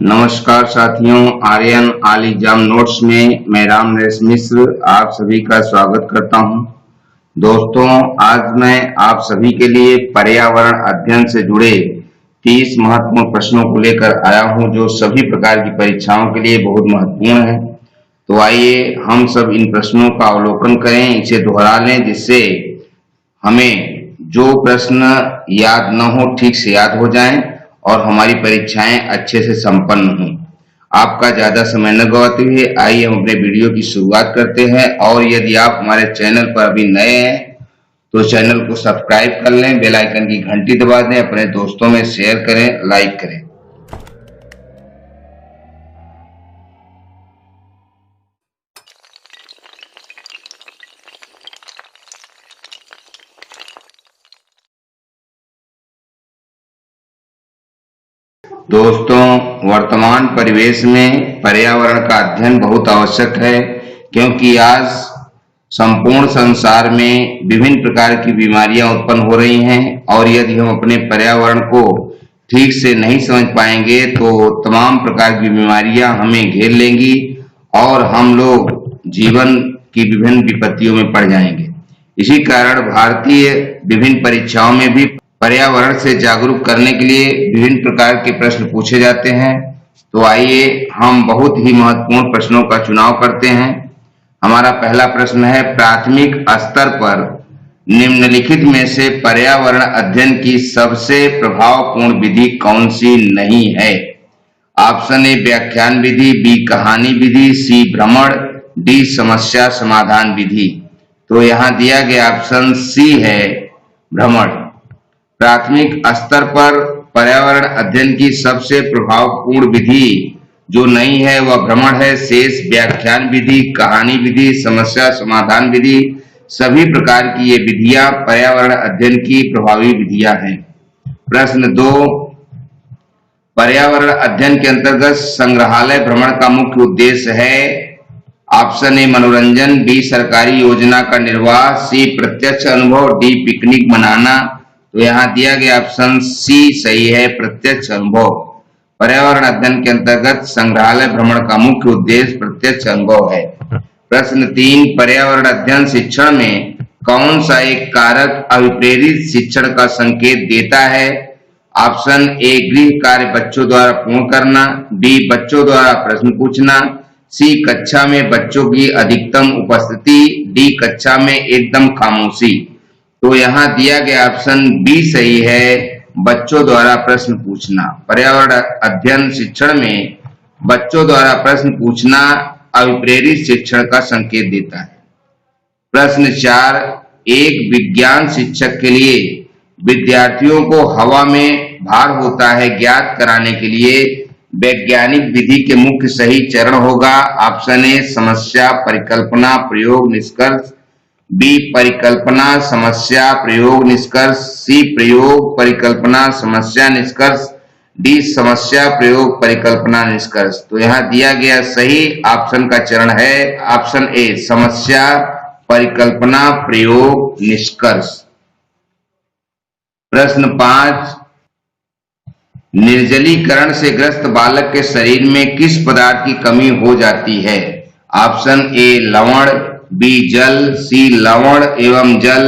नमस्कार साथियों, Aryan all exam notes में मैं राम नरेश मिश्र आप सभी का स्वागत करता हूं। दोस्तों, आज मैं आप सभी के लिए पर्यावरण अध्ययन से जुड़े 30 महत्वपूर्ण प्रश्नों को लेकर आया हूं, जो सभी प्रकार की परीक्षाओं के लिए बहुत महत्वपूर्ण है। तो आइए हम सब इन प्रश्नों का अवलोकन करें, इसे दोहरा लें, जिससे हमें जो प्रश्न याद न हो ठीक से याद हो जाएं और हमारी परीक्षाएं अच्छे से संपन्न हों। आपका ज्यादा समय न गवाते हुए आइए हम अपने वीडियो की शुरुआत करते हैं। और यदि आप हमारे चैनल पर अभी नए हैं तो चैनल को सब्सक्राइब कर लें, बेल आइकन की घंटी दबा दें, अपने दोस्तों में शेयर करें, लाइक करें। दोस्तों, वर्तमान परिवेश में पर्यावरण का अध्ययन बहुत आवश्यक है, क्योंकि आज संपूर्ण संसार में विभिन्न प्रकार की बीमारियां उत्पन्न हो रही हैं और यदि हम अपने पर्यावरण को ठीक से नहीं समझ पाएंगे तो तमाम प्रकार की बीमारियां हमें घेर लेंगी और हम लोग जीवन की विभिन्न विपत्तियों में पड़ जाएंगे। इसी कारण भारतीय विभिन्न परीक्षाओं में भी पर्यावरण से जागरूक करने के लिए विभिन्न प्रकार के प्रश्न पूछे जाते हैं। तो आइए हम बहुत ही महत्वपूर्ण प्रश्नों का चुनाव करते हैं। हमारा पहला प्रश्न है, प्राथमिक स्तर पर निम्नलिखित में से पर्यावरण अध्ययन की सबसे प्रभावपूर्ण विधि कौन सी नहीं है? ऑप्शन ए व्याख्यान विधि, बी कहानी विधि, सी भ्रमण, डी समस्या समाधान विधि। तो यहाँ दिया गया ऑप्शन सी है, भ्रमण। प्राथमिक स्तर पर पर्यावरण अध्ययन की सबसे प्रभावपूर्ण विधि जो नहीं है वह भ्रमण है। शेष व्याख्यान विधि, कहानी विधि, समस्या समाधान विधि, सभी प्रकार की ये विधियां पर्यावरण अध्ययन की प्रभावी विधियां हैं। प्रश्न 2, पर्यावरण अध्ययन के अंतर्गत संग्रहालय भ्रमण का मुख्य उद्देश्य है। ऑप्शन ए मनोरंजन, बी सरकारी योजना का निर्वाह, सी प्रत्यक्ष अनुभव, डी पिकनिक मनाना। तो यहाँ दिया गया ऑप्शन सी सही है, प्रत्यक्ष अनुभव। पर्यावरण अध्ययन के अंतर्गत संग्रहालय भ्रमण का मुख्य उद्देश्य प्रत्यक्ष अनुभव है। प्रश्न 3, पर्यावरण अध्ययन शिक्षण में कौन सा एक कारक अभिप्रेरित शिक्षण का संकेत देता है? ऑप्शन ए गृह कार्य बच्चों द्वारा पूर्ण करना, बी बच्चों द्वारा प्रश्न पूछना, सी कक्षा में बच्चों की अधिकतम उपस्थिति, डी कक्षा में एकदम खामोशी। तो यहाँ दिया गया ऑप्शन बी सही है, बच्चों द्वारा प्रश्न पूछना। पर्यावरण अध्ययन शिक्षण में बच्चों द्वारा प्रश्न पूछना अभिप्रेरित शिक्षण का संकेत देता है। प्रश्न 4, एक विज्ञान शिक्षक के लिए विद्यार्थियों को हवा में भार होता है ज्ञात कराने के लिए वैज्ञानिक विधि के मुख्य सही चरण होगा। ऑप्शन ए समस्या परिकल्पना प्रयोग निष्कर्ष, बी परिकल्पना समस्या प्रयोग निष्कर्ष, सी प्रयोग परिकल्पना समस्या निष्कर्ष, डी समस्या प्रयोग परिकल्पना निष्कर्ष। तो यहाँ दिया गया सही ऑप्शन का चरण है ऑप्शन ए समस्या परिकल्पना प्रयोग निष्कर्ष। प्रश्न 5, निर्जलीकरण से ग्रस्त बालक के शरीर में किस पदार्थ की कमी हो जाती है? ऑप्शन ए लवण, बी जल, सी लवण एवं जल,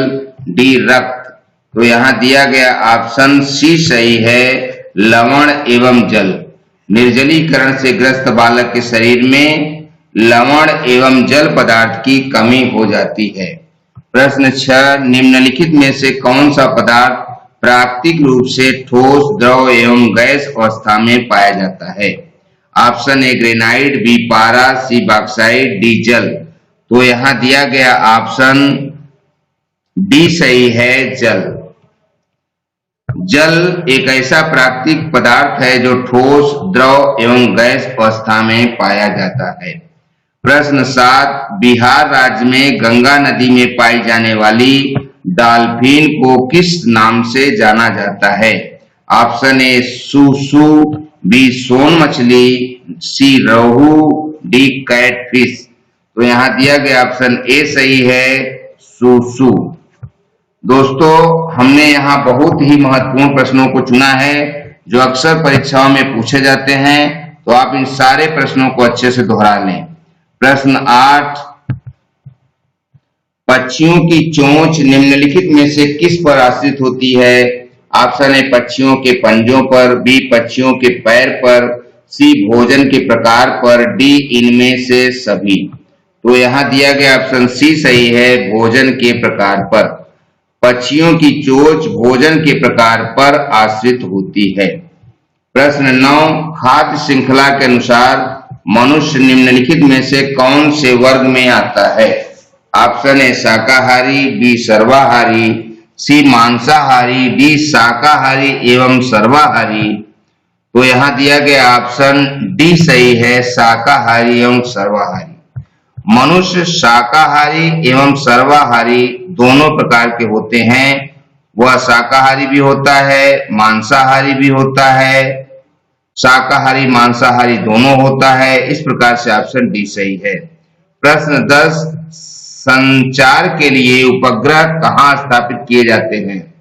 डी रक्त। तो यहाँ दिया गया ऑप्शन सी सही है, लवण एवं जल। निर्जलीकरण से ग्रस्त बालक के शरीर में लवण एवं जल पदार्थ की कमी हो जाती है। प्रश्न 6, निम्नलिखित में से कौन सा पदार्थ प्राकृतिक रूप से ठोस, द्रव एवं गैस अवस्था में पाया जाता है? ऑप्शन ए ग्रेनाइट, बी पारा, सी बॉक्साइट, डी जल। तो यहाँ दिया गया ऑप्शन डी सही है, जल। जल एक ऐसा प्राकृतिक पदार्थ है जो ठोस, द्रव एवं गैस अवस्था में पाया जाता है। प्रश्न 7, बिहार राज्य में गंगा नदी में पाई जाने वाली डॉल्फिन को किस नाम से जाना जाता है? ऑप्शन ए सूसू, बी सोन मछली, सी रोहू, डी कैटफिश। तो यहाँ दिया गया ऑप्शन ए सही है, सूसू। दोस्तों, हमने यहाँ बहुत ही महत्वपूर्ण प्रश्नों को चुना है जो अक्सर परीक्षाओं में पूछे जाते हैं तो आप इन सारे प्रश्नों को अच्छे से दोहरा लें। प्रश्न 8, पक्षियों की चोंच निम्नलिखित में से किस पर आश्रित होती है? ऑप्शन ए पक्षियों के पंजों पर, बी पक्षियों के पैर पर, सी भोजन के प्रकार पर, डी इनमें से सभी। तो यहाँ दिया गया ऑप्शन सी सही है, भोजन के प्रकार पर। पक्षियों की चोंच भोजन के प्रकार पर आश्रित होती है। प्रश्न 9, खाद्य श्रृंखला के अनुसार मनुष्य निम्नलिखित में से कौन से वर्ग में आता है? ऑप्शन ए शाकाहारी, बी सर्वाहारी, सी मांसाहारी, डी शाकाहारी एवं सर्वाहारी। तो यहाँ दिया गया ऑप्शन डी सही है, शाकाहारी एवं सर्वाहारी। मनुष्य शाकाहारी एवं सर्वाहारी दोनों प्रकार के होते हैं। वह शाकाहारी भी होता है, मांसाहारी भी होता है, शाकाहारी मांसाहारी दोनों होता है। इस प्रकार से ऑप्शन डी सही है। प्रश्न 10, संचार के लिए उपग्रह कहाँ स्थापित किए जाते हैं?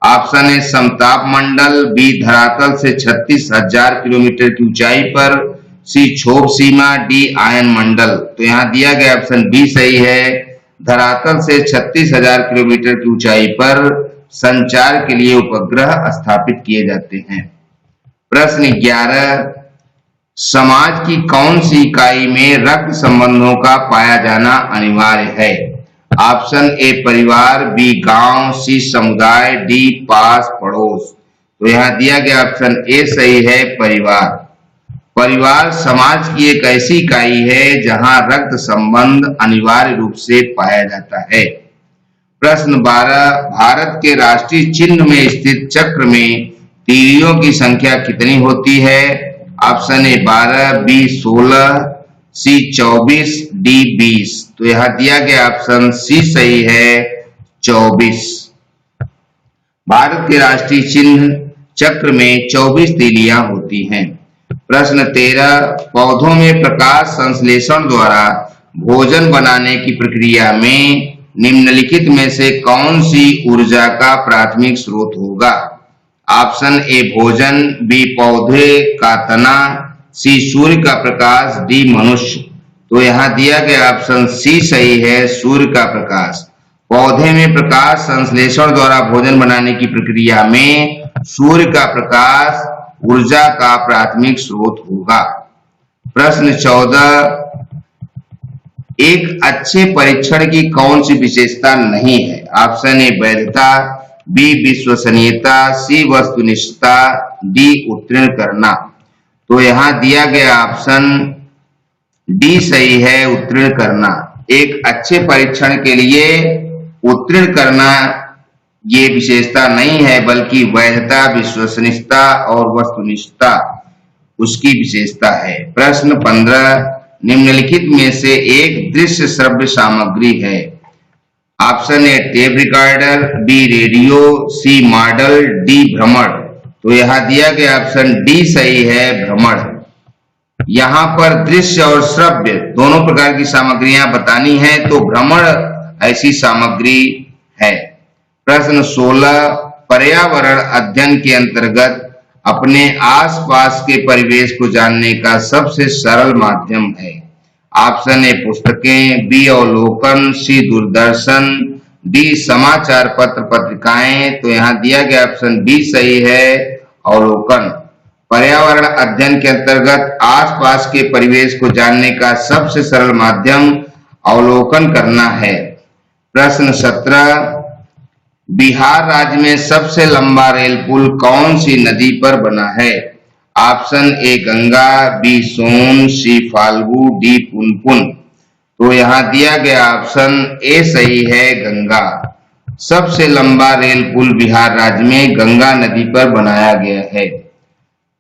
ऑप्शन ए समताप मंडल, बी धरातल से 36,000 किलोमीटर की ऊंचाई पर, सी क्षोभ सीमा, डी आयन मंडल। तो यहाँ दिया गया ऑप्शन बी सही है, धरातल से 36,000 किलोमीटर की ऊंचाई पर संचार के लिए उपग्रह स्थापित किए जाते हैं। प्रश्न 11, समाज की कौन सी इकाई में रक्त संबंधों का पाया जाना अनिवार्य है? ऑप्शन ए परिवार, बी गांव, सी समुदाय, डी पास पड़ोस। तो यहाँ दिया गया ऑप्शन ए सही है, परिवार। परिवार समाज की एक ऐसी इकाई है जहां रक्त संबंध अनिवार्य रूप से पाया जाता है। प्रश्न 12, भारत के राष्ट्रीय चिन्ह में स्थित चक्र में तीलियों की संख्या कितनी होती है? Option A 12, B 16, C 24, D 20। तो यहाँ दिया गया ऑप्शन सी सही है, 24। भारत के राष्ट्रीय चिन्ह चक्र में 24 तीलियां होती हैं। प्रश्न 13, पौधों में प्रकाश संश्लेषण द्वारा भोजन बनाने की प्रक्रिया में निम्नलिखित में से कौन सी ऊर्जा का प्राथमिक स्रोत होगा? ऑप्शन ए भोजन, बी पौधे का तना, सी सूर्य का प्रकाश, डी मनुष्य। तो यहाँ दिया गया ऑप्शन सी सही है, सूर्य का प्रकाश। पौधे में प्रकाश संश्लेषण द्वारा भोजन बनाने की प्रक्रिया में सूर्य का प्रकाश ऊर्जा का प्राथमिक स्रोत होगा। प्रश्न 14, एक अच्छे परीक्षण की कौन सी विशेषता नहीं है? ऑप्शन ए वैधता, बी विश्वसनीयता, सी वस्तुनिष्ठता, डी उत्तीर्ण करना। तो यहाँ दिया गया ऑप्शन डी सही है, उत्तीर्ण करना। एक अच्छे परीक्षण के लिए उत्तीर्ण करना ये विशेषता नहीं है, बल्कि वैधता, विश्वसनीयता और वस्तुनिष्ठता उसकी विशेषता है। प्रश्न 15, निम्नलिखित में से एक दृश्य श्रव्य सामग्री है। Option A tape recorder, B radio, C model, D भ्रमण। तो यहाँ दिया गया ऑप्शन डी सही है, भ्रमण। यहाँ पर दृश्य और श्रव्य दोनों प्रकार की सामग्रियां बतानी है, तो भ्रमण ऐसी सामग्री है। प्रश्न 16, पर्यावरण अध्ययन के अंतर्गत अपने आसपास के परिवेश को जानने का सबसे सरल माध्यम है। ऑप्शन ए पुस्तकें, बी अवलोकन, सी दूरदर्शन, डी समाचार पत्र पत्रिकाएं। तो यहाँ दिया गया ऑप्शन बी सही है, अवलोकन। पर्यावरण अध्ययन के अंतर्गत आसपास के परिवेश को जानने का सबसे सरल माध्यम अवलोकन करना है। प्रश्न 17, बिहार राज्य में सबसे लंबा रेल पुल कौन सी नदी पर बना है? Option A Ganga, B Son, C Phalgu, D Punpun. तो यहाँ दिया गया ऑप्शन ए सही है, गंगा। सबसे लंबा रेल पुल बिहार राज्य में गंगा नदी पर बनाया गया है।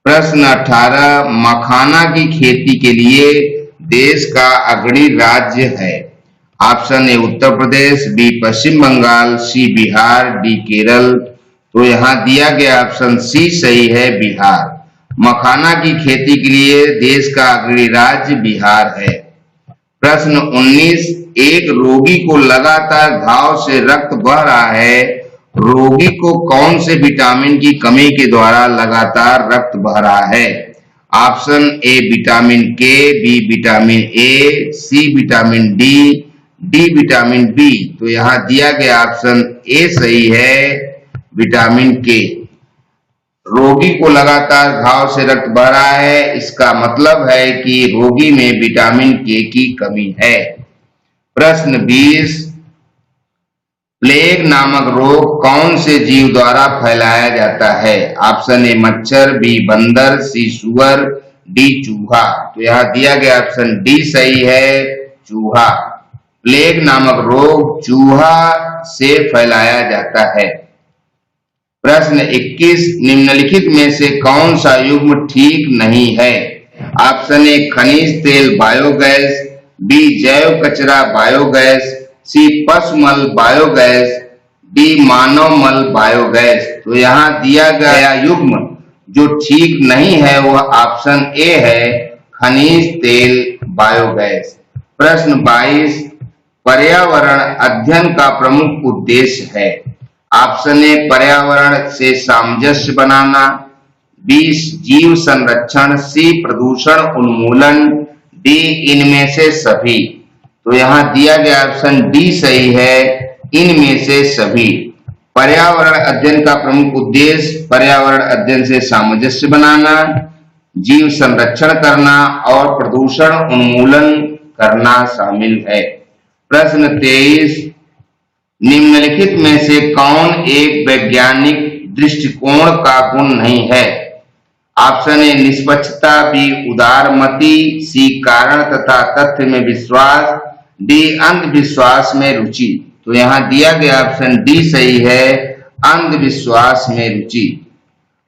प्रश्न 18, मखाना की खेती के लिए देश का अग्रणी राज्य है। Option A Uttar Pradesh, B Paschim Bengal, C Bihar, D Kerala. तो यहाँ दिया गया ऑप्शन सी सही है, बिहार। मखाना की खेती के लिए देश का अग्रणी राज्य बिहार है। प्रश्न 19, एक रोगी को लगातार घाव से रक्त बह रहा है, रोगी को कौन से विटामिन की कमी के द्वारा लगातार रक्त बह रहा है? Option A vitamin K, B vitamin A, C vitamin D, D vitamin B. तो यहाँ दिया गया ऑप्शन ए सही है, विटामिन के। रोगी को लगातार घाव से रक्त बह रहा है, इसका मतलब है कि रोगी में विटामिन के की कमी है। प्रश्न 20, प्लेग नामक रोग कौन से जीव द्वारा फैलाया जाता है? ऑप्शन ए मच्छर, बी बंदर, सी सुअर, डी चूहा। तो यहाँ दिया गया ऑप्शन डी सही है, चूहा। प्लेग नामक रोग चूहा से फैलाया जाता है। प्रश्न 21, निम्नलिखित में से कौन सा युग्म ठीक नहीं है? ऑप्शन ए खनिज तेल बायोगैस, बी जैव कचरा बायोगैस, सी पशुमल बायोगैस, डी मानव मल बायोगैस। तो यहाँ दिया गया युग्म जो ठीक नहीं है वह ऑप्शन ए है, खनिज तेल बायोगैस। प्रश्न 22, पर्यावरण अध्ययन का प्रमुख उद्देश्य है? ऑप्शन ए पर्यावरण से सामंजस्य बनाना, बी जीव संरक्षण, सी प्रदूषण उन्मूलन, डी इनमें से सभी। तो यहाँ दिया गया ऑप्शन डी सही है, इनमें से सभी। पर्यावरण अध्ययन का प्रमुख उद्देश्य पर्यावरण अध्ययन से सामंजस्य बनाना, जीव संरक्षण करना और प्रदूषण उन्मूलन करना शामिल है। प्रश्न 23, निम्नलिखित में से कौन एक वैज्ञानिक दृष्टिकोण का गुण नहीं है? ऑप्शन ए निष्पक्षता, बी उदारमति, सी कारण तथा तथ्य में विश्वास, डी अंधविश्वास में रुचि। तो यहाँ दिया गया ऑप्शन डी सही है, अंधविश्वास में रुचि।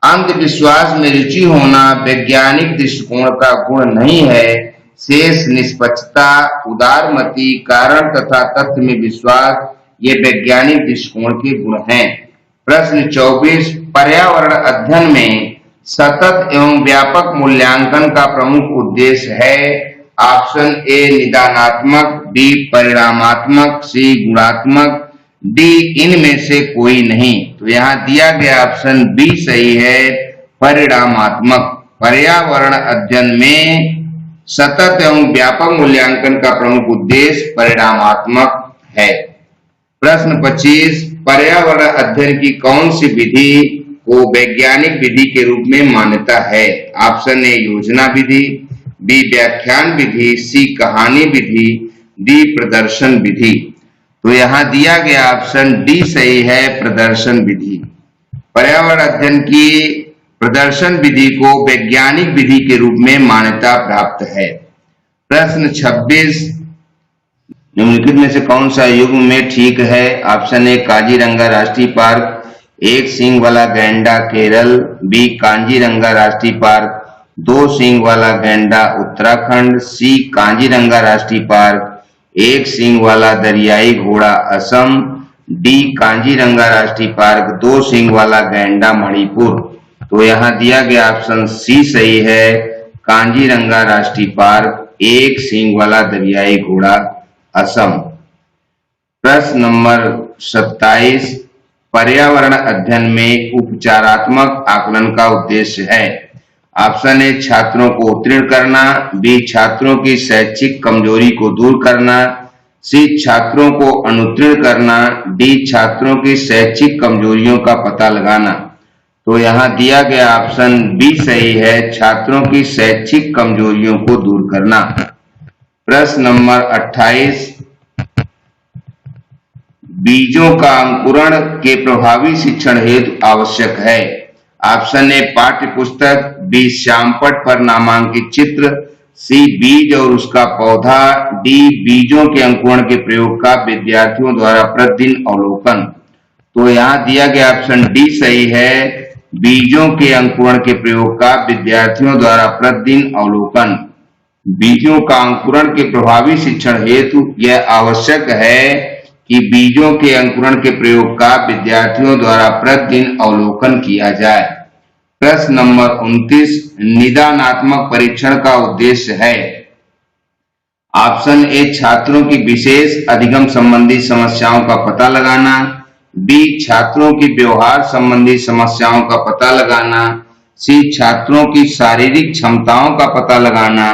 अंधविश्वास में रुचि होना वैज्ञानिक दृष्टिकोण का गुण नहीं है। शेष निष्पक्षता, उदारमति, कारण तथा तथ्य में विश्वास ये वैज्ञानिक दृष्टिकोण के गुण हैं। प्रश्न 24, पर्यावरण अध्ययन में सतत एवं व्यापक मूल्यांकन का प्रमुख उद्देश्य है? ऑप्शन ए निदानात्मक, बी परिणामात्मक, सी गुणात्मक, डी इनमें से कोई नहीं। तो यहाँ दिया गया ऑप्शन बी सही है, परिणामात्मक। पर्यावरण अध्ययन में सतत एवं व्यापक मूल्यांकन का प्रमुख उद्देश्य परिणामात्मक है। प्रश्न 25, पर्यावरण अध्ययन की कौन सी विधि को वैज्ञानिक विधि के रूप में मान्यता है? ऑप्शन ए योजना विधि, बी व्याख्यान विधि, सी कहानी विधि, डी प्रदर्शन विधि। तो यहाँ दिया गया ऑप्शन डी सही है, प्रदर्शन विधि। पर्यावरण अध्ययन की प्रदर्शन विधि को वैज्ञानिक विधि के रूप में मान्यता प्राप्त है। प्रश्न 26, निम्नलिखित में से कौन सा युग्म में ठीक है? ऑप्शन ए काजीरंगा राष्ट्रीय पार्क, एक सींग वाला गैंडा केरल, बी कांजीरंगा राष्ट्रीय पार्क, दो सींग वाला गैंडा उत्तराखंड, सी कांजीरंगा राष्ट्रीय पार्क, एक सींग वाला दरियाई घोड़ा असम, डी कांजीरंगा राष्ट्रीय पार्क, दो सींग वाला गैंडा मणिपुर। तो यहाँ दिया गया ऑप्शन सी सही है, कांजीरंगा राष्ट्रीय पार्क, एक सींग वाला दरियाई घोड़ा असम। प्रश्न नंबर 27, पर्यावरण अध्ययन में उपचारात्मक आकलन का उद्देश्य है? ऑप्शन ए छात्रों को उत्तीर्ण करना, बी छात्रों की शैक्षिक कमजोरी को दूर करना, सी छात्रों को अनुत्तीर्ण करना, डी छात्रों की शैक्षिक कमजोरियों का पता लगाना। तो यहाँ दिया गया ऑप्शन बी सही है, छात्रों की शैक्षिक कमजोरियों को दूर करना। प्रश्न नंबर 28, बीजों का अंकुरण के प्रभावी शिक्षण हेतु आवश्यक है? ऑप्शन ए पाठ्य पुस्तक, बी श्यामपट पर नामांकित चित्र, सी बीज और उसका पौधा, डी बीजों के अंकुरण के प्रयोग का विद्यार्थियों द्वारा प्रतिदिन अवलोकन। तो यहाँ दिया गया ऑप्शन डी सही है, बीजों के अंकुरण के प्रयोग का विद्यार्थियों द्वारा प्रतिदिन अवलोकन। बीजों का अंकुरण के प्रभावी शिक्षण हेतु यह आवश्यक है कि बीजों के अंकुरण के प्रयोग का विद्यार्थियों द्वारा प्रतिदिन अवलोकन किया जाए। प्रश्न नंबर 29, निदानात्मक परीक्षण का उद्देश्य है? ऑप्शन ए छात्रों की विशेष अधिगम संबंधी समस्याओं का पता लगाना, बी छात्रों की व्यवहार संबंधी समस्याओं का पता लगाना, सी छात्रों की शारीरिक क्षमताओं का पता लगाना,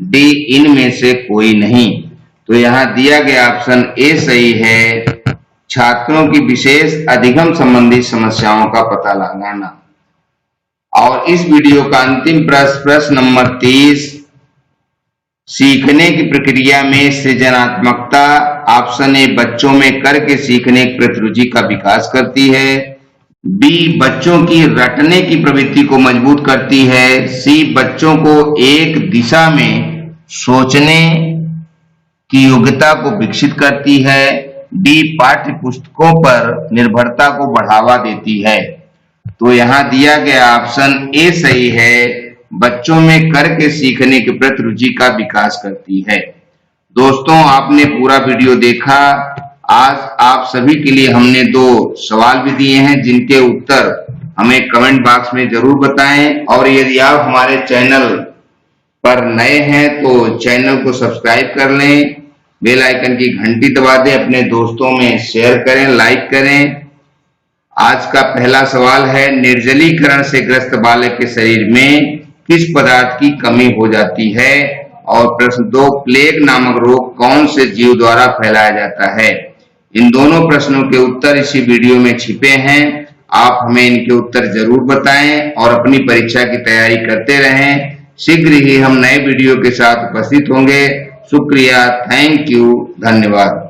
डी इनमें से कोई नहीं। तो यहाँ दिया गया ऑप्शन ए सही है, छात्रों की विशेष अधिगम संबंधी समस्याओं का पता लगाना। और इस वीडियो का अंतिम प्रश्न नंबर 30, सीखने की प्रक्रिया में सृजनात्मकता ऑप्शन ए बच्चों में करके सीखने की प्रतिरुचि का विकास करती है, बी बच्चों की रटने की प्रवृत्ति को मजबूत करती है, सी बच्चों को एक दिशा में सोचने की योग्यता को विकसित करती है, डी पाठ्य पुस्तकों पर निर्भरता को बढ़ावा देती है। तो यहाँ दिया गया ऑप्शन ए सही है, बच्चों में करके सीखने के प्रति रुचि का विकास करती है। दोस्तों, आपने पूरा वीडियो देखा। आज आप सभी के लिए हमने 2 सवाल भी दिए हैं, जिनके उत्तर हमें कमेंट बॉक्स में जरूर बताएं। और यदि आप हमारे चैनल पर नए हैं तो चैनल को सब्सक्राइब कर लें, बेल आइकन की घंटी दबा दें, अपने दोस्तों में शेयर करें, लाइक करें। आज का पहला सवाल है, निर्जलीकरण से ग्रस्त बालक के शरीर में किस पदार्थ की कमी हो जाती है? और प्रश्न 2, प्लेग नामक रोग कौन से जीव द्वारा फैलाया जाता है? इन दोनों प्रश्नों के उत्तर इसी वीडियो में छिपे हैं। आप हमें इनके उत्तर जरूर बताएं और अपनी परीक्षा की तैयारी करते रहें। शीघ्र ही हम नए वीडियो के साथ उपस्थित होंगे। शुक्रिया, थैंक यू, धन्यवाद।